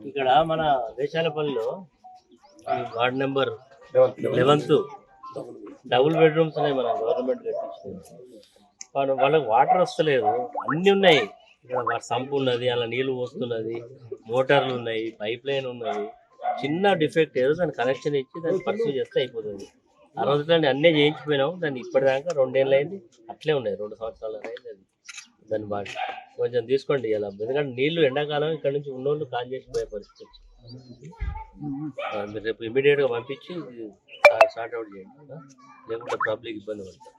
ఇక్కడ మన దేశాలపల్లిలో ward number 11 double bedrooms ఉన్నాయి. మన గవర్నమెంట్ కట్టించింది. వాళ్ళకి వాటర్ వస్తలేదు. అన్నీ ఉన్నాయి ఇక్కడ. సంపు ఉన్నది, అలా నీళ్లు పోస్తున్నది, మోటార్లు ఉన్నాయి, పైప్ లైన్ ఉన్నది. చిన్న డిఫెక్ట్ ఏదో దాన్ని కనెక్షన్ ఇచ్చి దాన్ని పర్సూ చేస్తే అయిపోతుంది. ఆ రోజుల్లో అన్నీ చేయించిపోయినాము. దాన్ని ఇప్పటిదాకా 2 ఏళ్ళు అయింది, అట్లే ఉన్నాయి. 2 సంవత్సరాలు అయింది అది. దాన్ని బాగా కొంచెం తీసుకోండి ఇలా, ఎందుకంటే నీళ్లు ఎండాకాలం ఇక్కడ నుంచి ఉన్నోళ్ళు కాల్ చేసిపోయే పరిస్థితి వచ్చింది. మీరు రేపు ఇమీడియట్గా పంపించి సార్ట్ అవుట్ చేయండి, లేకుంటే పబ్లిక్ ఇబ్బంది పడుతుంది.